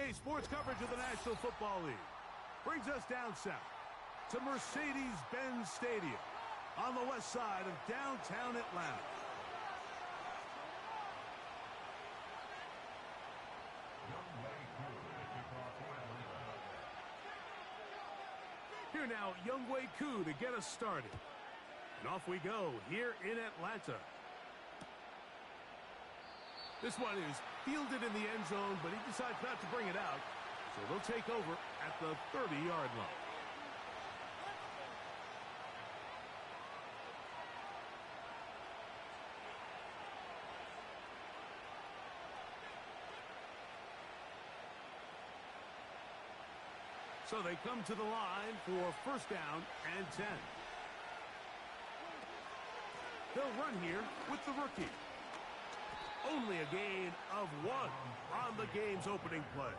Today's sports coverage of the National Football League brings us down south to Mercedes-Benz Stadium on the west side of downtown Atlanta. Here now, Younghoe Koo to get us started. And off we go here in Atlanta. This one is fielded in the end zone, but he decides not to bring it out. So they'll take over at the 30-yard line. So they come to the line for first down and 10. They'll run here with the rookie. Only a gain of 1 on the game's opening play.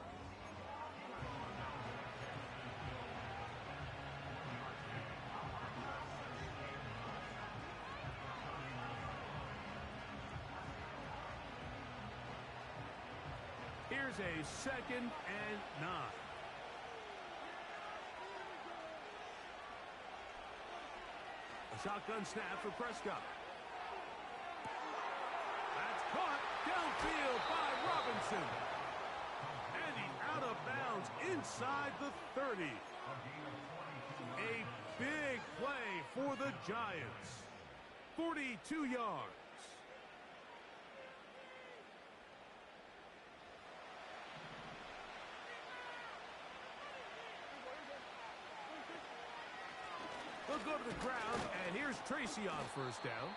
Here's a 2nd and 9. A shotgun snap for Prescott. That's caught downfield by Robinson. And he's out of bounds inside the 30. A big play for the Giants. 42 yards. They'll go to the ground, and here's Tracy on first down.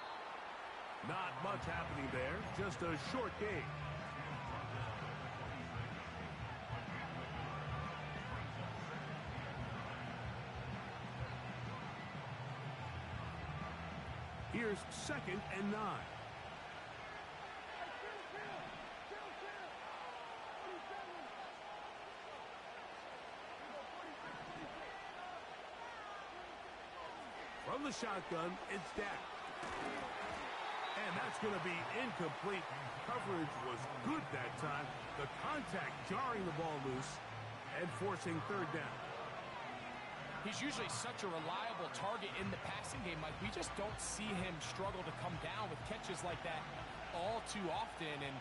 Not much happening there, just a short gain. Here's 2nd and 9. From the shotgun, it's Dak. And that's going to be incomplete. Coverage was good that time. The contact jarring the ball loose and forcing 3rd down. He's usually such a reliable target in the passing game, Mike. We just don't see him struggle to come down with catches like that all too often. And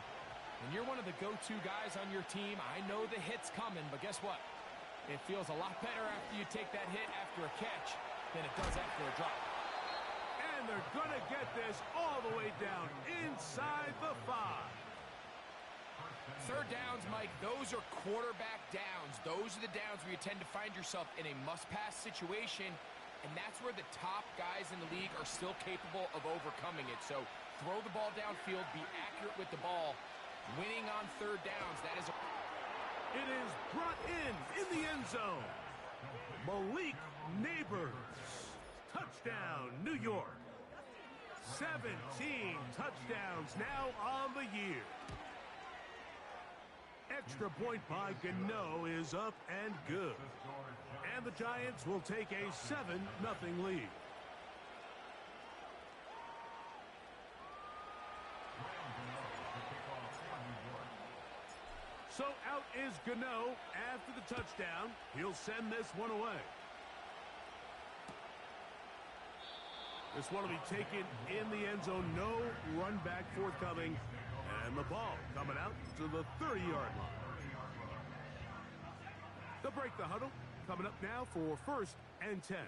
when you're one of the go-to guys on your team, I know the hit's coming, but guess what? It feels a lot better after you take that hit after a catch than it does after a drop. And they're going to get this all the way down inside the 5. 3rd downs, Mike, those are quarterback downs. Those are the downs where you tend to find yourself in a must-pass situation, and that's where the top guys in the league are still capable of overcoming it. So throw the ball downfield, be accurate with the ball. Winning on 3rd downs, that is It is brought in the end zone. Malik Neighbors. Touchdown, New York. 17 touchdowns now on the year. Extra point by Gano is up and good. And the Giants will take a 7-0 lead. So out is Gano after the touchdown. He'll send this one away. This one will be taken in the end zone. No run back forthcoming. And the ball coming out to the 30-yard line. They'll break the huddle. Coming up now for 1st and 10.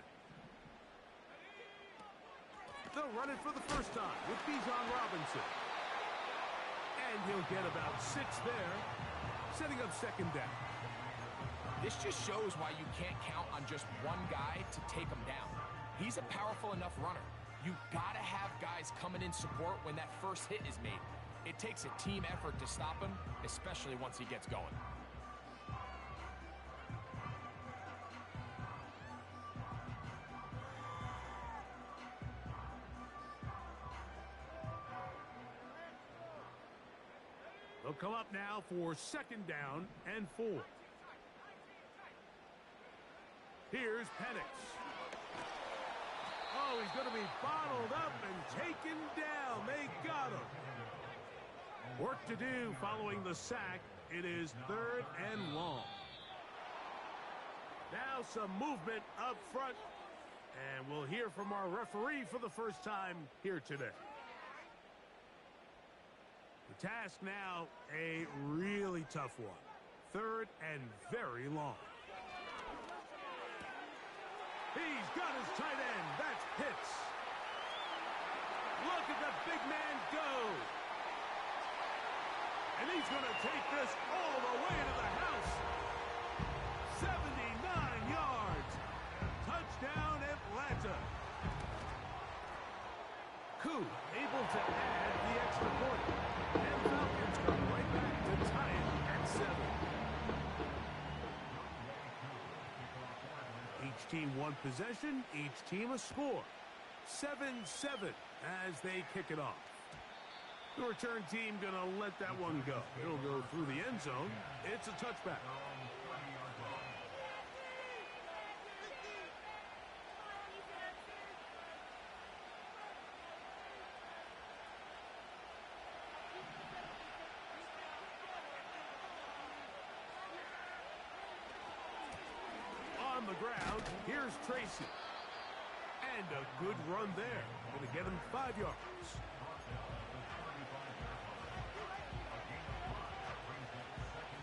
They'll run it for the first time with Bijan Robinson. And he'll get about 6 there, setting up 2nd down. This just shows why you can't count on just one guy to take him down. He's a powerful enough runner. You've got to have guys coming in support when that first hit is made. It takes a team effort to stop him, especially once he gets going. They'll come up now for 2nd down and 4. Here's Penix. Oh, he's going to be bottled up and taken down. They got him. Work to do following the sack, It is 3rd and long. Now some movement up front. And we'll hear from our referee for the first time here today. The task now, a really tough one. 3rd and very long. He's got his tight end. That's Pitts. Look at the big man go. And he's going to take this all the way to the house. 79 yards. Touchdown, Atlanta. Koo able to add the extra point. And Falcons come right back to tie it at 7. Each team one possession, each team a score. 7-7 as they kick it off. The return team going to let that one go. It'll go through the end zone. It's a touchback. On the ground, here's Tracy. And a good run there. Going to get him 5 yards.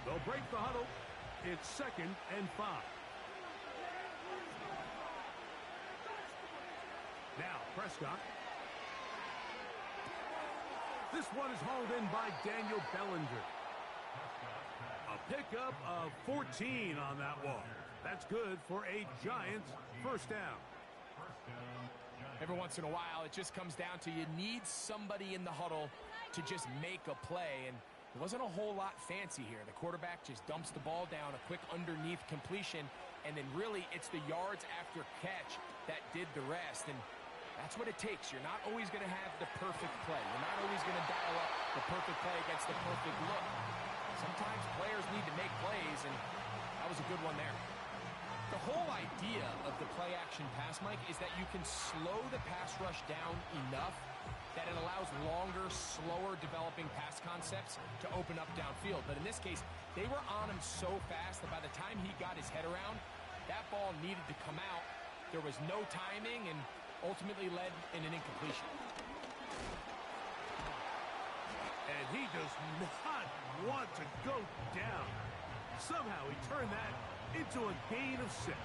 They'll break the huddle. It's 2nd and 5. Now, Prescott. This one is hauled in by Daniel Bellinger. A pickup of 14 on that one. That's good for a Giants first down. Every once in a while, it just comes down to you need somebody in the huddle to just make a play. And it wasn't a whole lot fancy here. The quarterback just dumps the ball down, a quick underneath completion, and then really it's the yards after catch that did the rest. And that's what it takes. You're not always going to have the perfect play. You're not always going to dial up the perfect play against the perfect look. Sometimes players need to make plays, and that was a good one there. The whole idea of the play-action pass, Mike, is that you can slow the pass rush down enough that it allows longer, slower developing pass concepts to open up downfield. But in this case, they were on him so fast that by the time he got his head around, that ball needed to come out. There was no timing and ultimately led in an incompletion. And he does not want to go down. Somehow he turned that into a gain of 6.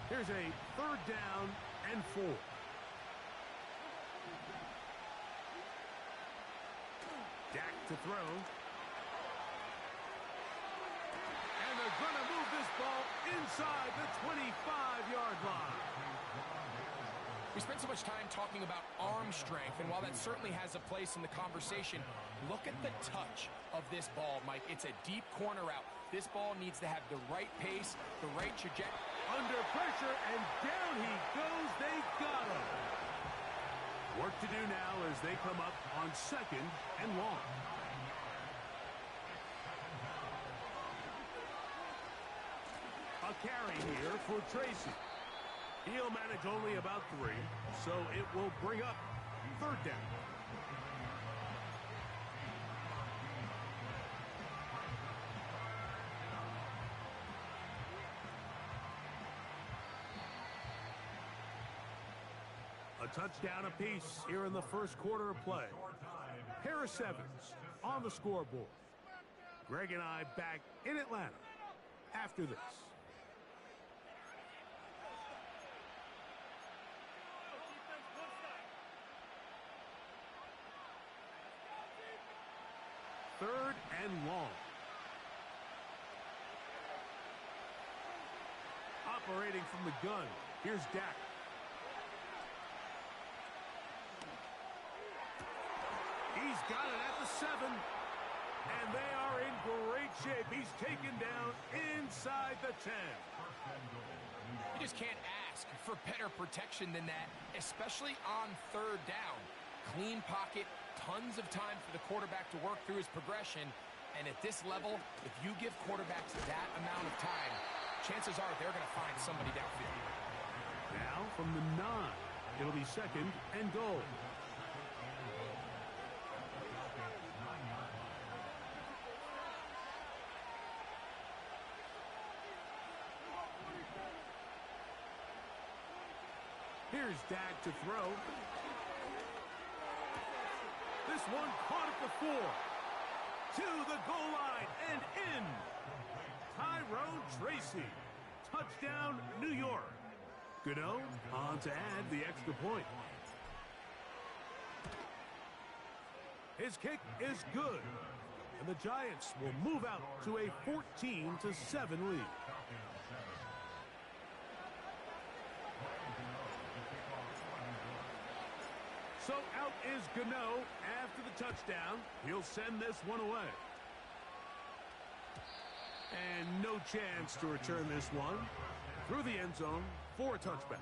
Here's a 3rd down and 4. Dak to throw. And they're going to move this ball inside the 25-yard line. We spent so much time talking about arm strength, and while that certainly has a place in the conversation, look at the touch of this ball, Mike. It's a deep corner route. This ball needs to have the right pace, the right trajectory. Under pressure, and down he goes. They got him. Work to do now as they come up on 2nd and long. A carry here for Tracy. He'll manage only about 3, so it will bring up 3rd down. A touchdown apiece here in the first quarter of play. Harris Evans on the scoreboard. Greg and I back in Atlanta after this. Third and long. Operating from the gun. Here's Dak. He's got it at the 7. And they are in great shape. He's taken down inside the 10. You just can't ask for better protection than that, especially on 3rd down. Clean pocket, tons of time for the quarterback to work through his progression, And at this level, if you give quarterbacks that amount of time, chances are they're going to find somebody downfield. Now from the 9, it'll be 2nd and goal. Here's Dak to throw. This one caught at the 4. To the goal line and in. Tyrone Tracy. Touchdown, New York. Gano on to add the extra point. His kick is good. And the Giants will move out to a 14-7 lead. So out is Gano after the touchdown. He'll send this one away. And no chance to return this one through the end zone for a touchback.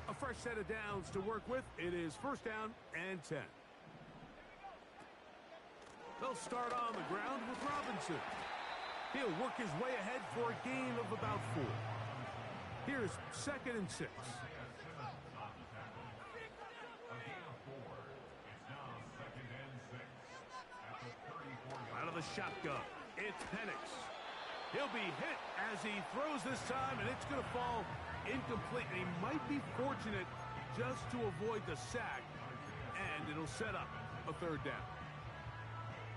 A fresh set of downs to work with. It is 1st down and 10. They'll start on the ground with Robinson. He'll work his way ahead for a gain of about 4. Here's 2nd and 6. Out of the shotgun, it's Penix. He'll be hit as he throws this time, and it's going to fall incomplete. And he might be fortunate just to avoid the sack, and it'll set up a 3rd down.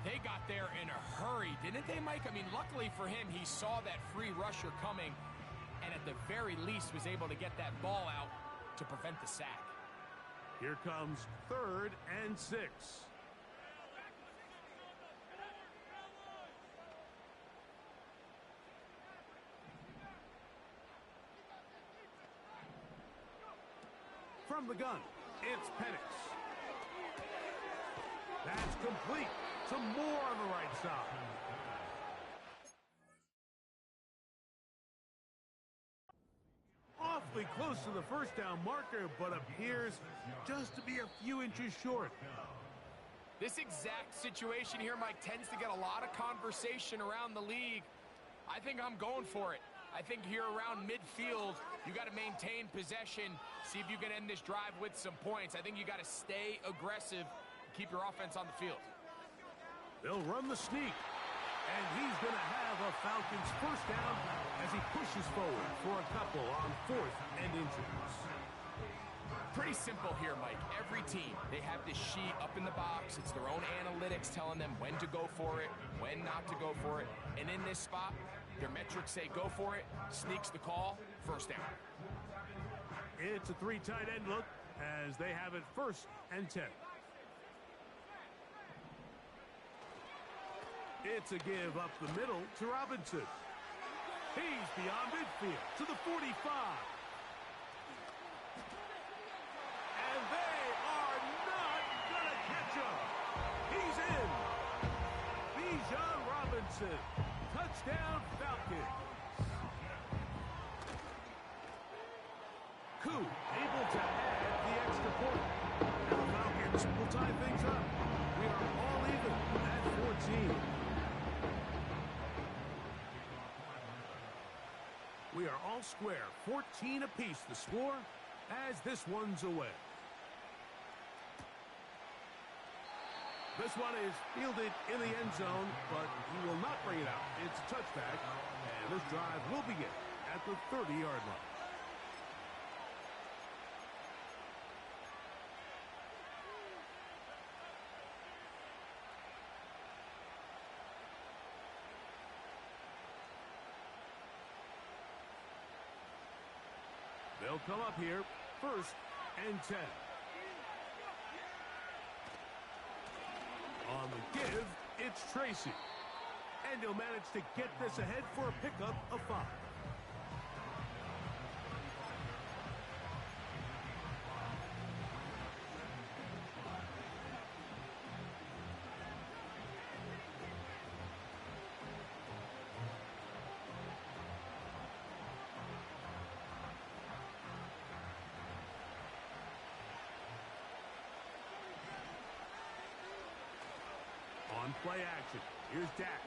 They got there in a hurry, didn't they, Mike? I mean, luckily for him, he saw that free rusher coming and at the very least was able to get that ball out to prevent the sack. Here comes 3rd and 6. From the gun, it's Penix. That's complete. Some more on the right side. Awfully close to the 1st down marker, but appears just to be a few inches short. This exact situation here, Mike, tends to get a lot of conversation around the league. I think I'm going for it. I think here around midfield, you got to maintain possession, see if you can end this drive with some points. I think you got to stay aggressive, keep your offense on the field. They'll run the sneak, and he's going to have a Falcons 1st down as he pushes forward for a couple on 4th and inches. Pretty simple here, Mike. Every team, they have this sheet up in the box. It's their own analytics telling them when to go for it, when not to go for it. And in this spot, their metrics say go for it, sneaks the call, 1st down. It's a 3 tight end look as they have it 1st and 10. It's a give up the middle to Robinson. He's beyond midfield to the 45. And they are not going to catch him. He's in. Bijan Robinson. Touchdown, Falcons. Koo able to add the extra point. Now the Falcons will tie things up. We are all even at 14. We are all square, 14 apiece the score as this one's away. This one is fielded in the end zone, but he will not bring it out. It's a touchback, and this drive will begin at the 30-yard line. They'll come up here, 1st and 10. On the give, it's Tracy. And he'll manage to get this ahead for a pickup of 5. on play action. Here's Dak.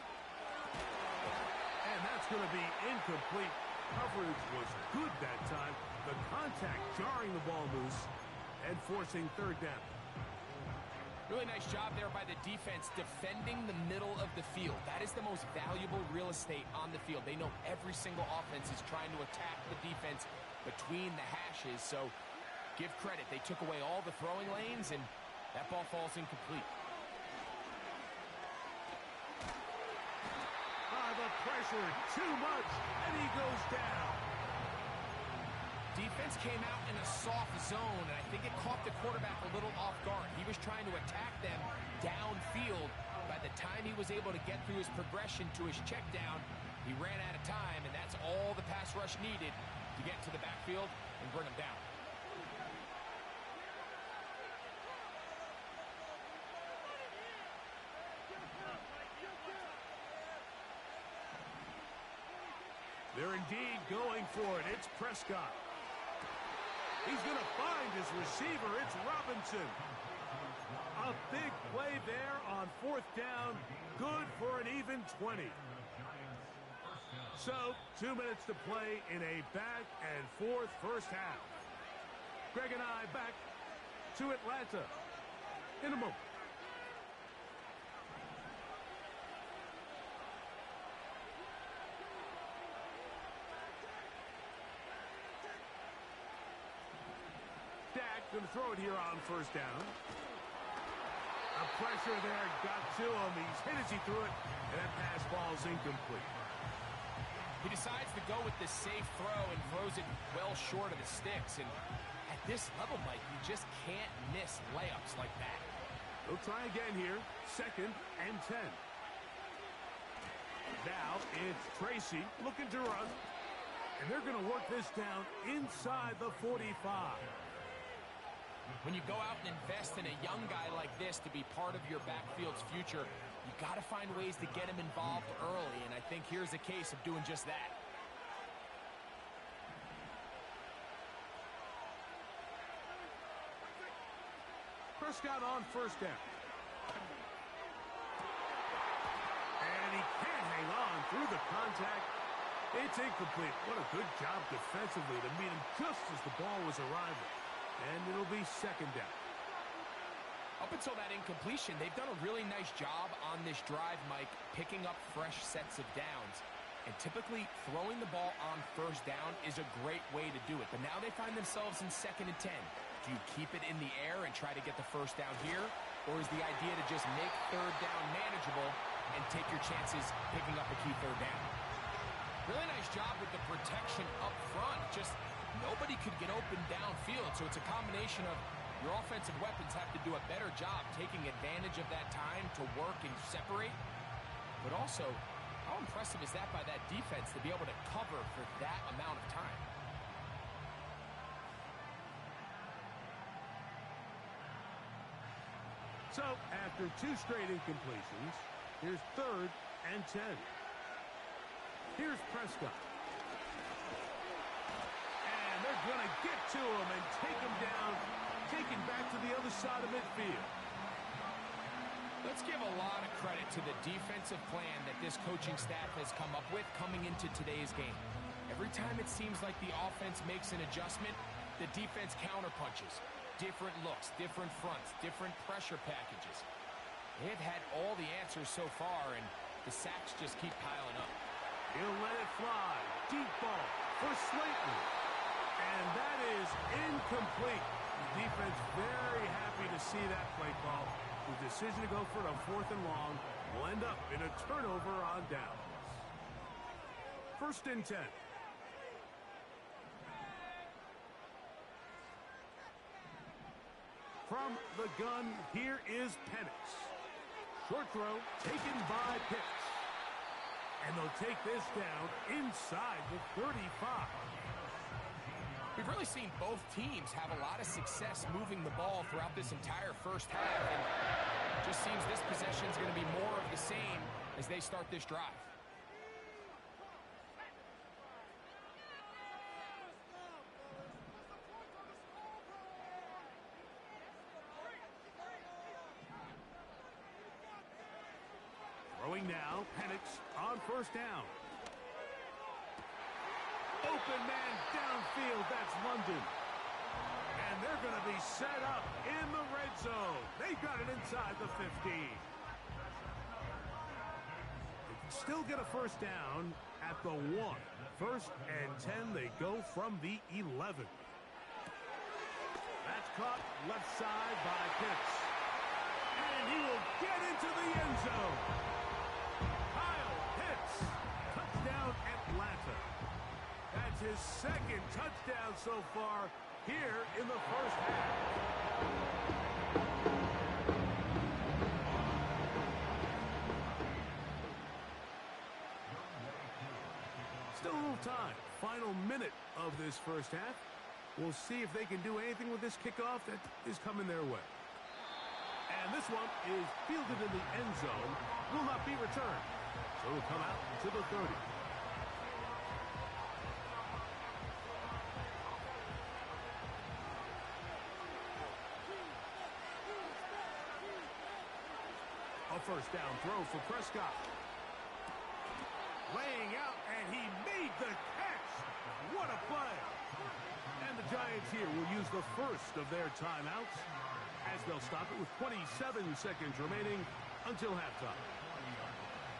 And that's going to be incomplete. Coverage was good that time. The contact jarring the ball loose and forcing third down. Really nice job there by the defense defending the middle of the field. That is the most valuable real estate on the field. They know every single offense is trying to attack the defense between the hashes. So give credit. They took away all the throwing lanes, and that ball falls incomplete. The pressure, too much, and he goes down. Defense came out in a soft zone, and I think it caught the quarterback a little off guard. He was trying to attack them downfield. By the time he was able to get through his progression to his check down, he ran out of time, and that's all the pass rush needed to get to the backfield and bring him down. They're indeed going for it. It's Prescott. He's going to find his receiver. It's Robinson. A big play there on fourth down. Good for an even 20. So, 2 minutes to play in a back-and-forth first half. Greg and I back to Atlanta in a moment. Going to throw it here on first down. A pressure there got to him. He's hit as he threw it, and that pass ball's incomplete. He decides to go with the safe throw and throws it well short of the sticks. And at this level, Mike, you just can't miss layups like that. They'll try again here. 2nd and 10. Now it's Tracy looking to run. And they're going to work this down inside the 45. When you go out and invest in a young guy like this to be part of your backfield's future, you got to find ways to get him involved early, and I think here's a case of doing just that. Prescott on first down. And he can't hang on through the contact. It's incomplete. What a good job defensively to meet him just as the ball was arriving. And it'll be 2nd down. Up until that incompletion, they've done a really nice job on this drive, Mike, picking up fresh sets of downs. And typically, throwing the ball on first down is a great way to do it. But now they find themselves in 2nd and 10. Do you keep it in the air and try to get the first down here? Or is the idea to just make third down manageable and take your chances picking up a key third down? Really nice job with the protection up front. Just nobody could get open downfield, so it's a combination of your offensive weapons have to do a better job taking advantage of that time to work and separate. But also, how impressive is that by that defense to be able to cover for that amount of time? So, after 2 straight incompletions, here's 3rd and 10. Here's Prescott. They're going to get to him and take him down, take him back to the other side of midfield. Let's give a lot of credit to the defensive plan that this coaching staff has come up with coming into today's game. Every time it seems like the offense makes an adjustment, the defense counterpunches. Different looks, different fronts, different pressure packages. They've had all the answers so far, and the sacks just keep piling up. He'll let it fly. Deep ball for Slayton. And that is incomplete. The defense very happy to see that play call. The decision to go for it on 4th and long will end up in a turnover on downs. 1st and 10. From the gun, here is Penix. Short throw taken by Pitts. And they'll take this down inside the 35. We've really seen both teams have a lot of success moving the ball throughout this entire first half. And it just seems this possession is going to be more of the same as they start this drive. Throwing now, Penix on first down. Open man downfield, that's London. And they're going to be set up in the red zone. They got it inside the 15. Still get a first down at the 1. First and 10, they go from the 11. That's caught left side by Pitts. And he will get into the end zone. Kyle Pitts, touchdown Atlanta. That's his second touchdown so far here in the first half. Still a little time. Final minute of this first half. We'll see if they can do anything with this kickoff that is coming their way. And this one is fielded in the end zone. Will not be returned. So it'll come out to the 30. A first down throw for Prescott. Laying out, and he made the catch. What a play. And the Giants here will use the first of their timeouts as they'll stop it with 27 seconds remaining until halftime.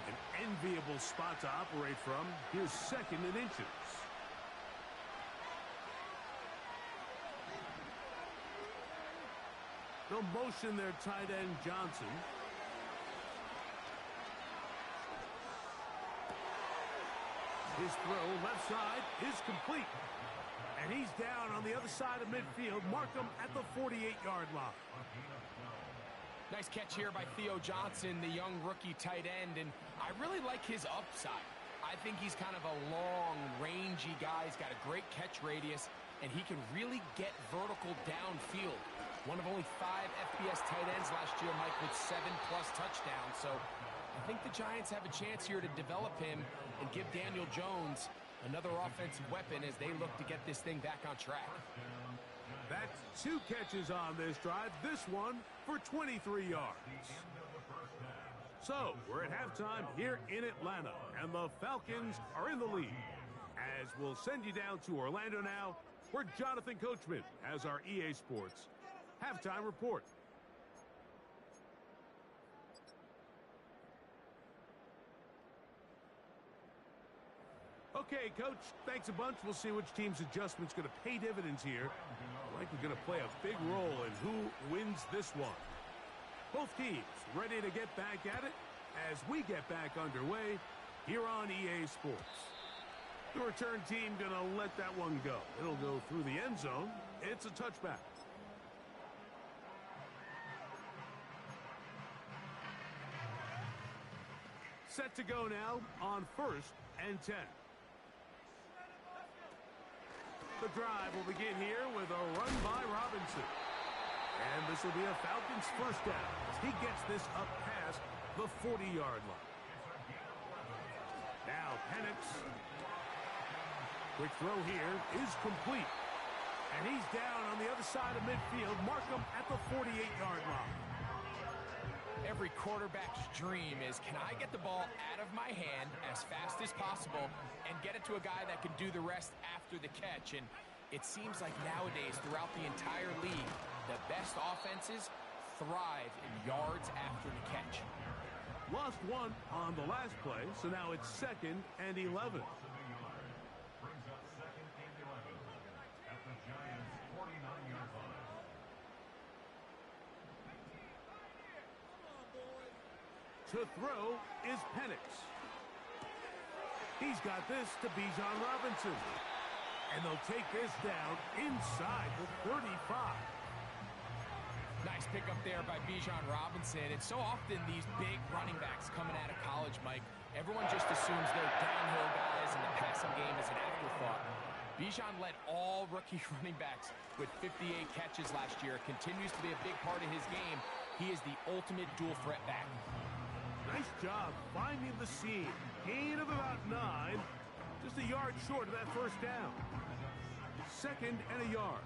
An enviable spot to operate from. Here's second and inches. They'll motion their tight end Johnson. His throw left side is complete. And he's down on the other side of midfield. Mark him at the 48-yard line. Nice catch here by Theo Johnson, the young rookie tight end. And I really like his upside. I think he's kind of a long, rangy guy. He's got a great catch radius, and he can really get vertical downfield. One of only 5 FBS tight ends last year, Mike, with 7+ touchdowns. So I think the Giants have a chance here to develop him and give Daniel Jones another offensive weapon as they look to get this thing back on track. That's 2 catches on this drive. This one for 23 yards. So, we're at halftime here in Atlanta, and the Falcons are in the lead. As we'll send you down to Orlando now, where Jonathan Coachman has our EA Sports halftime report. Okay, Coach, thanks a bunch. We'll see which team's adjustment's going to pay dividends here. Likely going to play a big role in who wins this one. Both teams ready to get back at it as we get back underway here on EA Sports. The return team going to let that one go. It'll go through the end zone. It's a touchback. Set to go now on first and 10. The drive will begin here with a run by Robinson. And this will be a Falcons first down as he gets this up past the 40-yard line. Now Penix. Quick throw here is complete. And he's down on the other side of midfield. Mark him at the 48-yard line. Every quarterback's dream is, can I get the ball out of my hand as fast as possible and get it to a guy that can do the rest after the catch? And it seems like nowadays throughout the entire league, the best offenses thrive in yards after the catch. Lost one on the last play, so now it's second and 11. To throw is Penix. He's got this to Bijan Robinson. And they'll take this down inside the 35. Nice pickup there by Bijan Robinson. And so often these big running backs coming out of college, Mike, everyone just assumes they're downhill guys and the passing game is an afterthought. Bijan led all rookie running backs with 58 catches last year. Continues to be a big part of his game. He is the ultimate dual threat back. Nice job finding the seam. Gain of about 9. Just a yard short of that first down. Second and a yard.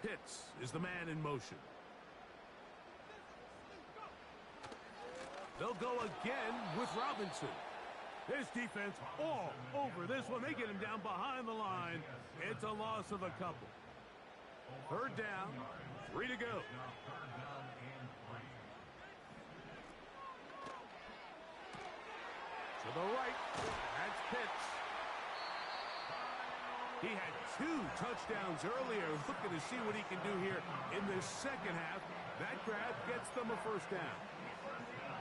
Pitts is the man in motion. They'll go again with Robinson. This defense all over this one. They get him down behind the line. It's a loss of a couple. Third down, 3 to go. To the right, that's Pitts. He had 2 touchdowns earlier. Looking to see what he can do here in this second half. That grab gets them a first down.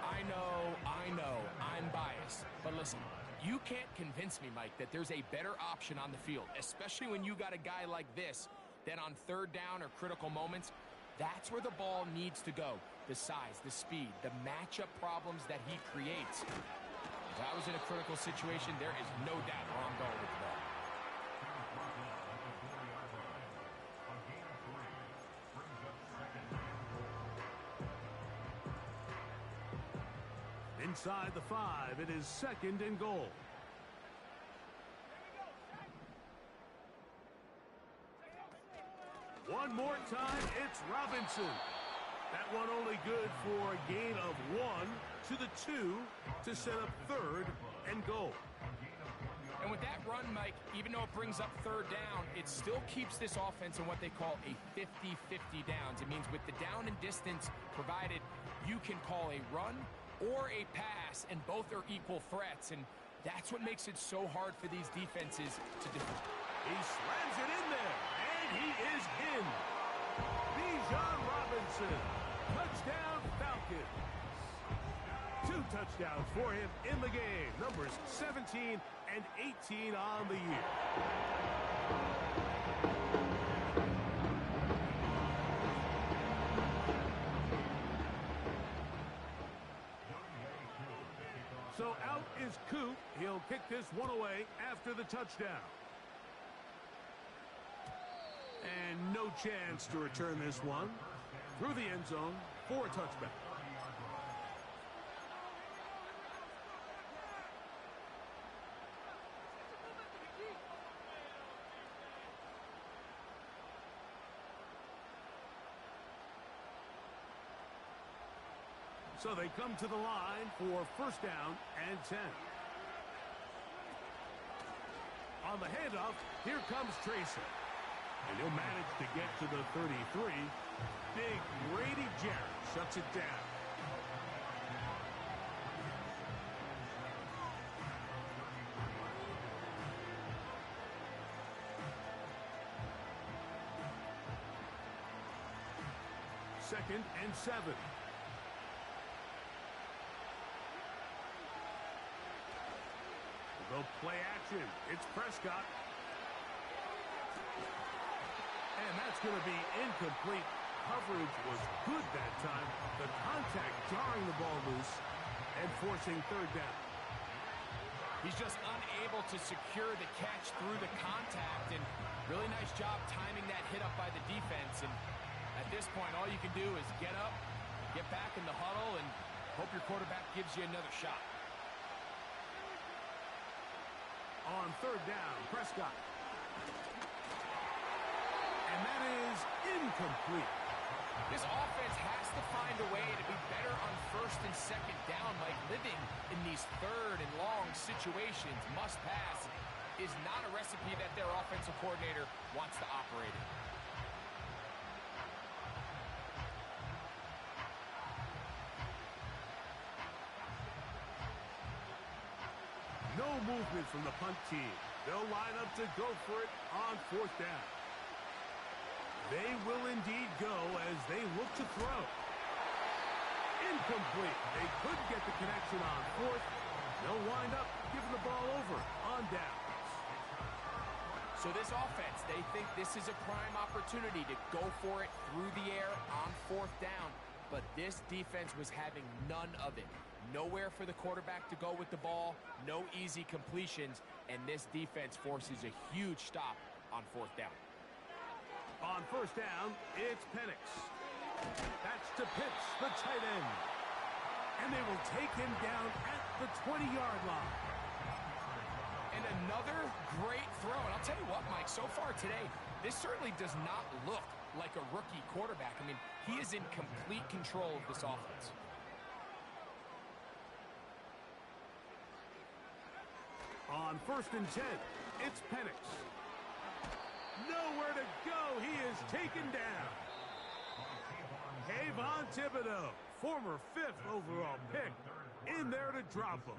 I know, I'm biased. But listen, you can't convince me, Mike, that there's a better option on the field, especially when you got a guy like this, that on third down or critical moments, that's where the ball needs to go. The size, the speed, the matchup problems that he creates. If I was in a critical situation, there is no doubt where I'm going with the ball. Inside the 5, it is 2nd and goal. One more time, it's Robinson. That one only good for a gain of 1 to the 2 to set up 3rd and goal. And with that run, Mike, even though it brings up third down, it still keeps this offense in what they call a 50-50 downs. It means with the down and distance provided, you can call a run or a pass, and both are equal threats, and that's what makes it so hard for these defenses to defend. He slams it in there, and he is in. Bijan Robinson, touchdown Falcons. 2 touchdowns for him in the game. Numbers 17 and 18 on the year. So out is Coop. He'll kick this one away after the touchdown. And no chance to return this one through the end zone for a touchback. So they come to the line for first down and 10. On the handoff, here comes Tracy. And he'll manage to get to the 33. Big Grady Jarrett shuts it down. Second and 7. They'll play action. It's Prescott. And that's going to be incomplete. Coverage was good that time. The contact jarring the ball loose and forcing third down. He's just unable to secure the catch through the contact, and really nice job timing that hit up by the defense. And at this point, all you can do is get up, get back in the huddle, and hope your quarterback gives you another shot. On third down, Prescott. And that is incomplete. This offense has to find a way to be better on first and second down. Like living in these third and long situations, must pass, is not a recipe that their offensive coordinator wants to operate in. No movement from the punt team. They'll line up to go for it on fourth down. They will indeed go as they look to throw. Incomplete. They couldn't get the connection on fourth. They'll wind up giving the ball over on downs. So this offense, they think this is a prime opportunity to go for it through the air on fourth down. But this defense was having none of it. Nowhere for the quarterback to go with the ball, no easy completions, and this defense forces a huge stop on fourth down. On first down, it's Penix. That's to Pitts, the tight end. And they will take him down at the 20-yard line. And another great throw. And I'll tell you what, Mike, so far today, this certainly does not look like a rookie quarterback. I mean, he is in complete control of this offense. On 1st and 10, it's Penix. Nowhere to go. He is taken down. Kayvon Thibodeau, former 5th overall pick, in there to drop him.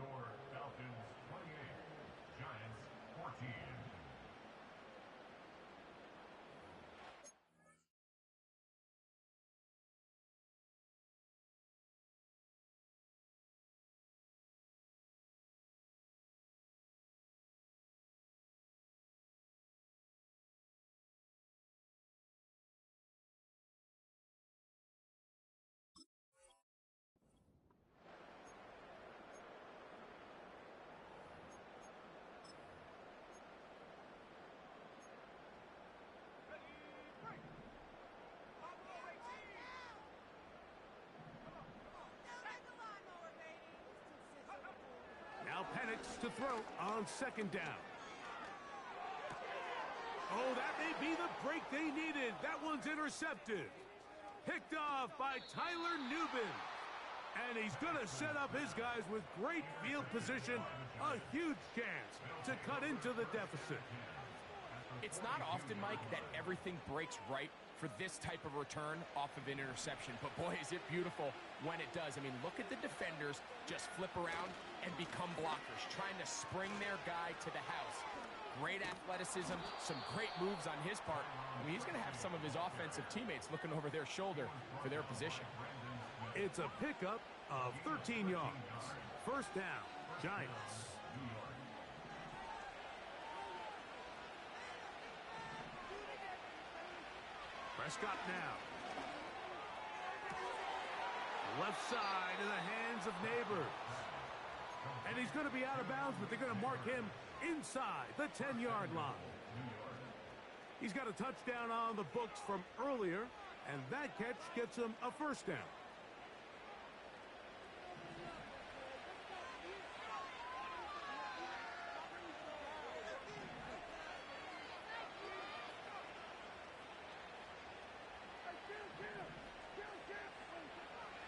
Now Penix to throw on 2nd down. Oh, that may be the break they needed. That one's intercepted. Picked off by Tyler Nubin. And he's going to set up his guys with great field position. A huge chance to cut into the deficit. It's not often, Mike, that everything breaks right for this type of return off of an interception. But boy, is it beautiful when it does. I mean, look at the defenders just flip around and become blockers, trying to spring their guy to the house. Great athleticism, some great moves on his part. I mean, he's going to have some of his offensive teammates looking over their shoulder for their position. It's a pickup of 13 yards. 1st down, Giants. Prescott now. Left side in the hands of Neighbors. And he's going to be out of bounds, but they're going to mark him inside the 10-yard line. He's got a touchdown on the books from earlier, and that catch gets him a 1st down.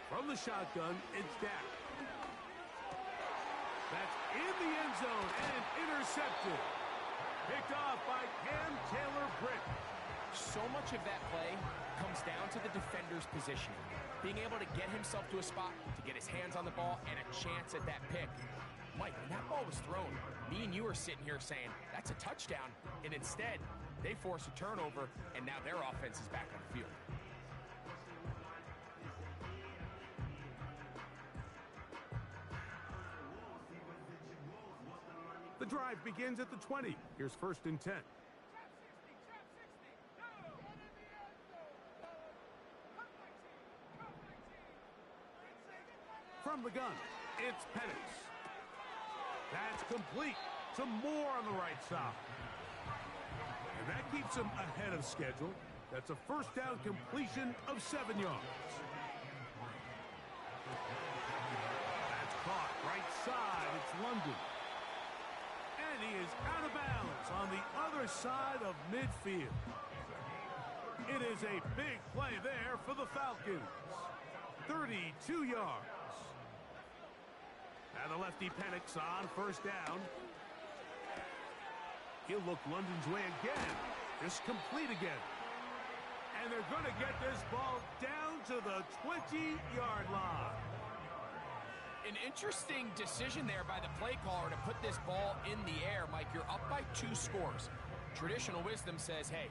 From the shotgun, it's Dak. That's in the end zone and intercepted. Picked off by Cam Taylor-Britt. So much of that play comes down to the defender's positioning. Being able to get himself to a spot, to get his hands on the ball, and a chance at that pick. Mike, when that ball was thrown, me and you are sitting here saying, that's a touchdown. And instead, they force a turnover, and now their offense is back on the field. The drive begins at the 20. Here's 1st and 10. From the gun, it's Penix. That's complete. Some more on the right side. And that keeps him ahead of schedule. That's a 1st down completion of 7 yards. That's caught right side. It's London. And he is out of bounds on the other side of midfield. It is a big play there for the Falcons. 32 yards. Now the lefty Penix on 1st down. He'll look London's way again. It's complete again. And they're going to get this ball down to the 20-yard line. An interesting decision there by the play caller to put this ball in the air. Mike, you're up by 2 scores. Traditional wisdom says, hey,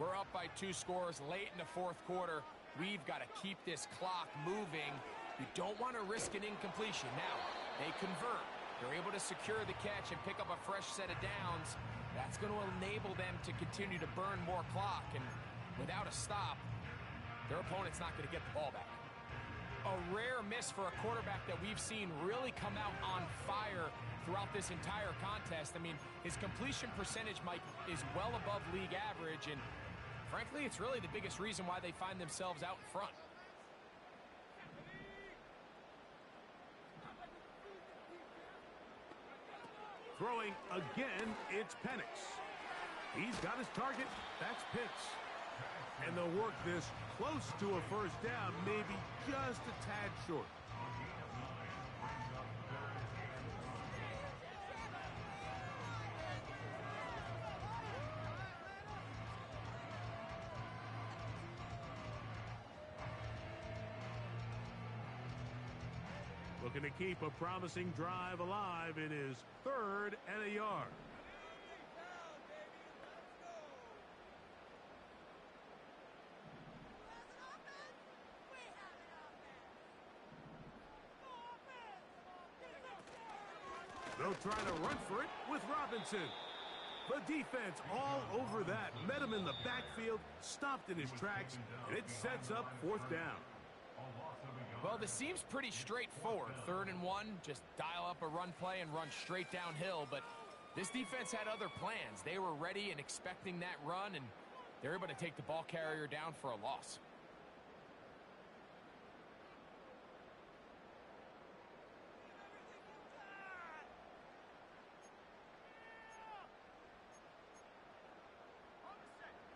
we're up by 2 scores late in the 4th quarter. We've got to keep this clock moving. You don't want to risk an incompletion. Now, they convert. They're able to secure the catch and pick up a fresh set of downs. That's going to enable them to continue to burn more clock. And without a stop, their opponent's not going to get the ball back. A rare miss for a quarterback that we've seen really come out on fire throughout this entire contest. I mean, his completion percentage, Mike, is well above league average, and frankly, it's really the biggest reason why they find themselves out in front. Throwing again, it's Penix. He's got his target. That's Pitts. And they'll work this close to a 1st down, maybe just a tad short. Looking to keep a promising drive alive in his 3rd and a yard. They'll try to run for it with Robinson. The defense all over that. Met him in the backfield, stopped in his tracks, and it sets up 4th down. Well, this seems pretty straightforward. 3rd and 1, just dial up a run play and run straight downhill. But this defense had other plans. They were ready and expecting that run, and they're able to take the ball carrier down for a loss.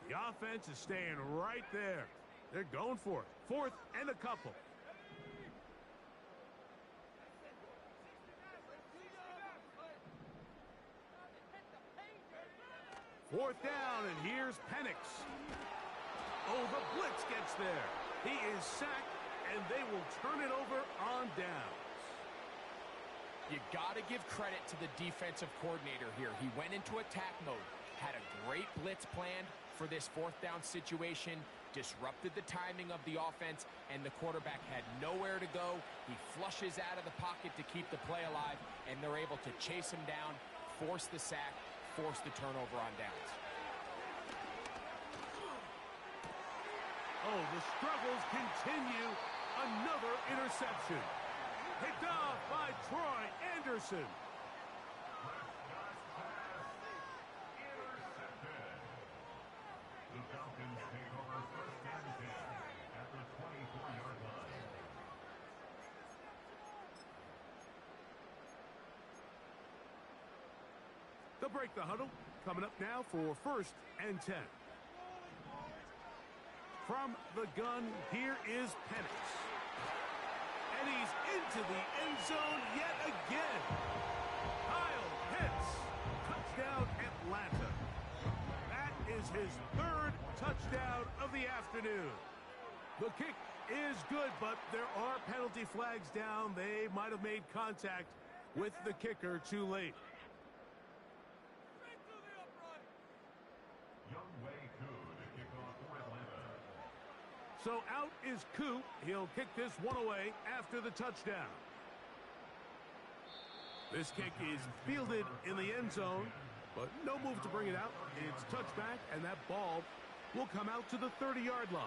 The offense is staying right there. They're going for it. 4th and a couple. 4th down, and here's Penix. Oh, the blitz gets there. He is sacked, and they will turn it over on downs. You got to give credit to the defensive coordinator here. He went into attack mode, had a great blitz plan for this 4th down situation, disrupted the timing of the offense, and the quarterback had nowhere to go. He flushes out of the pocket to keep the play alive, and they're able to chase him down, force the sack, force the turnover on downs. Oh, the struggles continue. Another interception. Picked off by Troy Anderson. The Falcons take over 1st and 10 at the 24-yard line. They'll break the huddle. Coming up now for 1st and 10. From the gun, here is Penix. And he's into the end zone yet again. Kyle Pitts. Touchdown, Atlanta. That is his 3rd touchdown of the afternoon. The kick is good, but there are penalty flags down. They might have made contact with the kicker too late. So out is Coop. He'll kick this one away after the touchdown. This kick is fielded in the end zone, but no move to bring it out. It's touchback, and that ball will come out to the 30-yard line.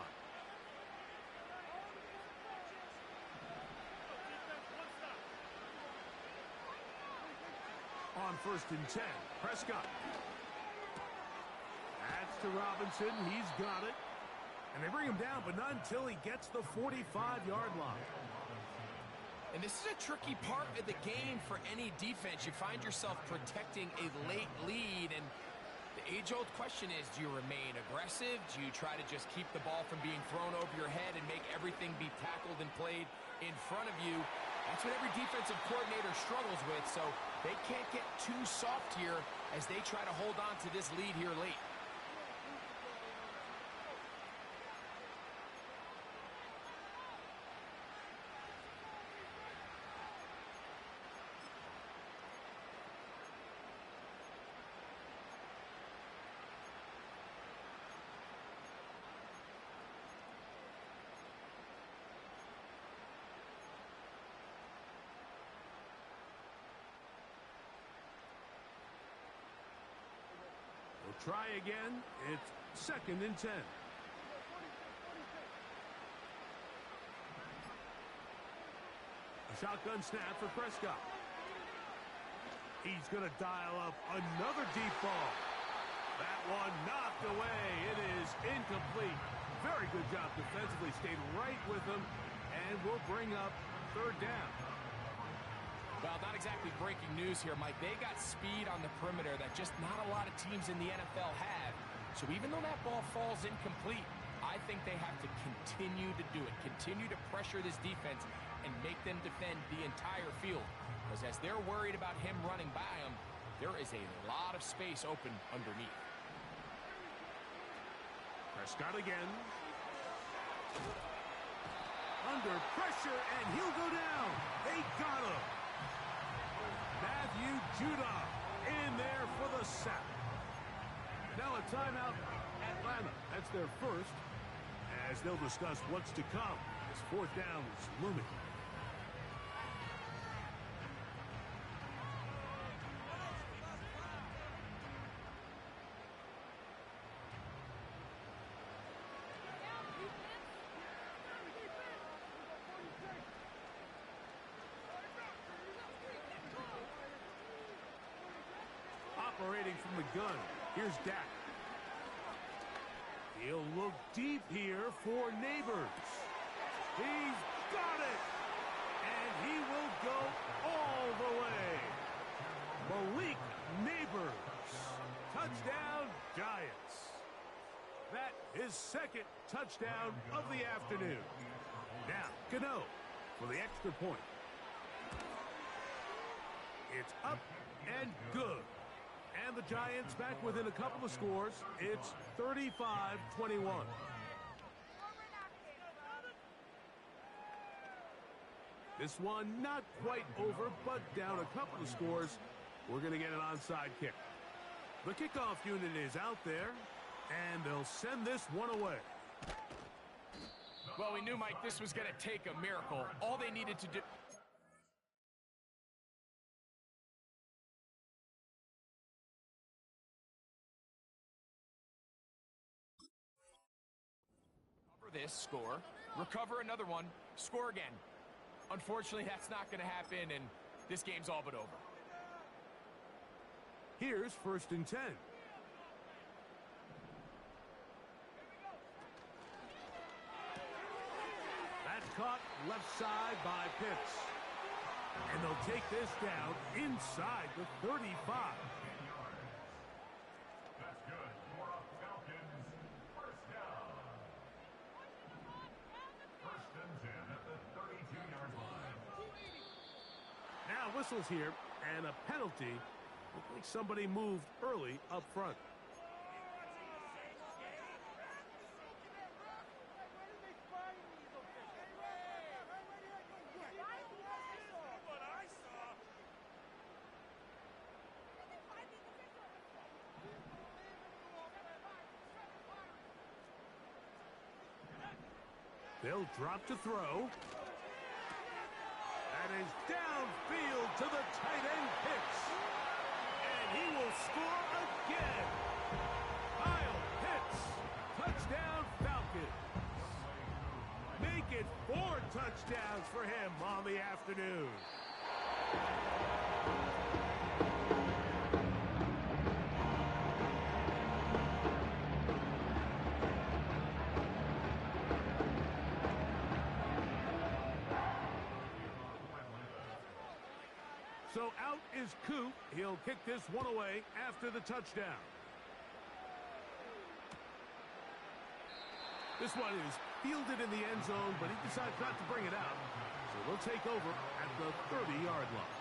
On 1st and 10, Prescott. That's to Robinson. He's got it. And they bring him down, but not until he gets the 45-yard line. And this is a tricky part of the game for any defense. You find yourself protecting a late lead, and the age-old question is, do you remain aggressive? Do you try to just keep the ball from being thrown over your head and make everything be tackled and played in front of you? That's what every defensive coordinator struggles with, so they can't get too soft here as they try to hold on to this lead here late. Try again. It's 2nd and 10. A shotgun snap for Prescott. He's going to dial up another deep ball. That one knocked away. It is incomplete. Very good job defensively. Stayed right with him and will bring up 3rd down. Well, not exactly breaking news here, Mike. They got speed on the perimeter that just not a lot of teams in the NFL have. So even though that ball falls incomplete, I think they have to continue to do it. Continue to pressure this defense and make them defend the entire field. Because as they're worried about him running by them, there is a lot of space open underneath. Prescott again. Under under pressure, and he'll go down. They got him. Matthew Judah in there for the sack. Now a timeout, Atlanta. That's their first, as they'll discuss what's to come. This fourth down is looming. Operating from the gun, here's Dak. He'll look deep here for Neighbors. He's got it! And he will go all the way. Malik Neighbors. Touchdown, Giants. That is second touchdown of the afternoon. Now, Gano for the extra point. It's up and good. And the Giants back within a couple of scores. It's 35-21. This one not quite over, but down a couple of scores. We're going to get an onside kick. The kickoff unit is out there, and they'll send this one away. Well, we knew, Mike, this was going to take a miracle. All they needed to do... this, score, recover another one, score again. Unfortunately, that's not going to happen, and this game's all but over. Here's 1st and 10. That's caught left side by Pitts. And they'll take this down inside the 35. Whistles here, and a penalty. Looks like somebody moved early up front. They'll drop to throw. That is downfield to the tight end Pitts. And he will score again. Kyle Pitts. Touchdown Falcons. Make it 4 touchdowns for him on the afternoon. So out is Coop. He'll kick this one away after the touchdown. This one is fielded in the end zone, but he decides not to bring it out. So they'll take over at the 30-yard line.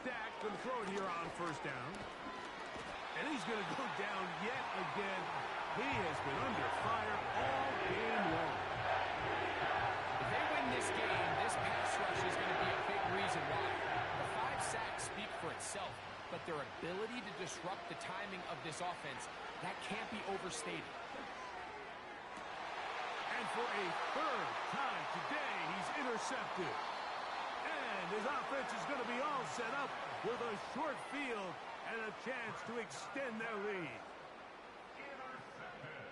Dak going to throw it here on 1st down. And he's going to go down yet again. He has been under fire all game long. If they win this game, this pass rush is going to be a big reason why. The 5 sacks speak for itself, but their ability to disrupt the timing of this offense, that can't be overstated. And for a 3rd time today, he's intercepted. And his offense is going to be all set up with a short field and a chance to extend their lead. Intercepted.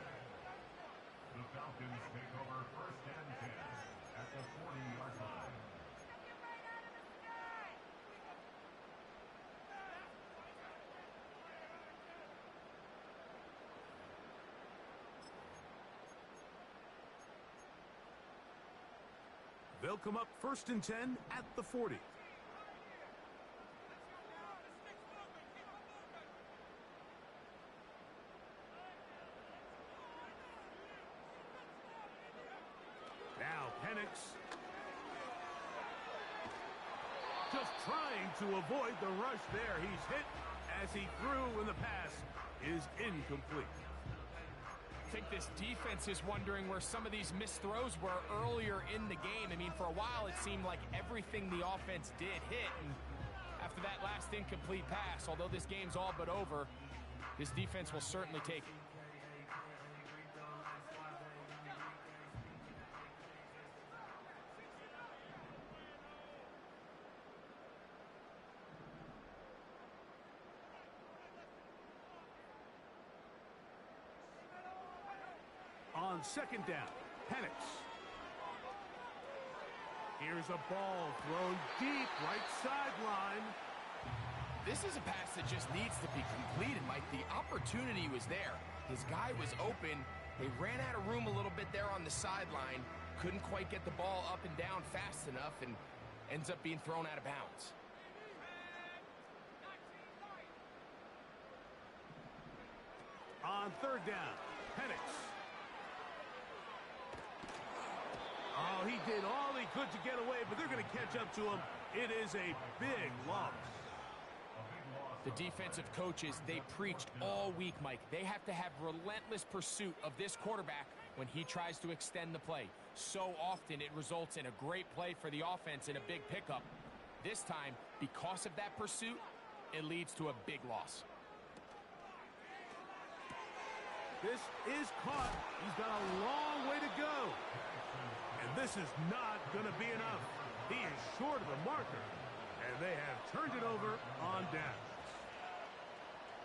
The Falcons take over 1st and 10 at the 40-yard line. They'll come up 1st and 10 at the 40. Just trying to avoid the rush there. He's hit as he threw, and the pass is incomplete. I think this defense is wondering where some of these missed throws were earlier in the game. I mean, for a while it seemed like everything the offense did hit, and after that last incomplete pass, although this game's all but over, this defense will certainly take it. On second down, Penix. Here's a ball thrown deep, right sideline. This is a pass that just needs to be completed, Mike. The opportunity was there. His guy was open. They ran out of room a little bit there on the sideline. Couldn't quite get the ball up and down fast enough, and ends up being thrown out of bounds. On third down, Penix. Oh, he did all he could to get away, but they're going to catch up to him. It is a big loss. The defensive coaches, they preached all week, Mike. They have to have relentless pursuit of this quarterback when he tries to extend the play. So often it results in a great play for the offense and a big pickup. This time, because of that pursuit, it leads to a big loss. This is caught. He's got a long way to go. And this is not going to be enough. He is short of the marker. And they have turned it over on downs.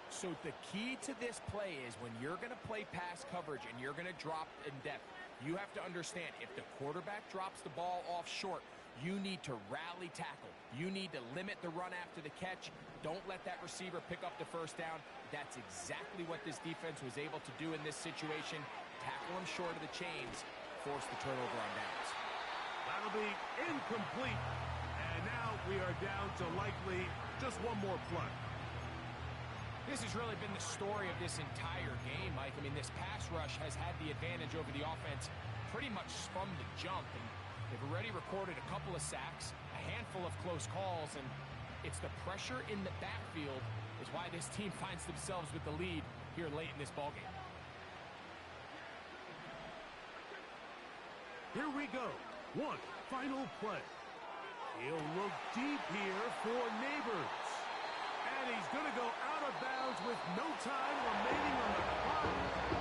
So the key to this play is when you're going to play pass coverage and you're going to drop in depth, you have to understand if the quarterback drops the ball off short, you need to rally tackle. You need to limit the run after the catch. Don't let that receiver pick up the first down. That's exactly what this defense was able to do in this situation. Tackle him short of the chains, force the turnover on downs. That'll be incomplete. And now we are down to likely just one more play. This has really been the story of this entire game, Mike. I mean, this pass rush has had the advantage over the offense pretty much from the jump. And they've already recorded a couple of sacks, a handful of close calls, and it's the pressure in the backfield is why this team finds themselves with the lead here late in this ballgame. Here we go. One final play. He'll look deep here for Neighbors. And he's going to go out of bounds with no time remaining on the clock.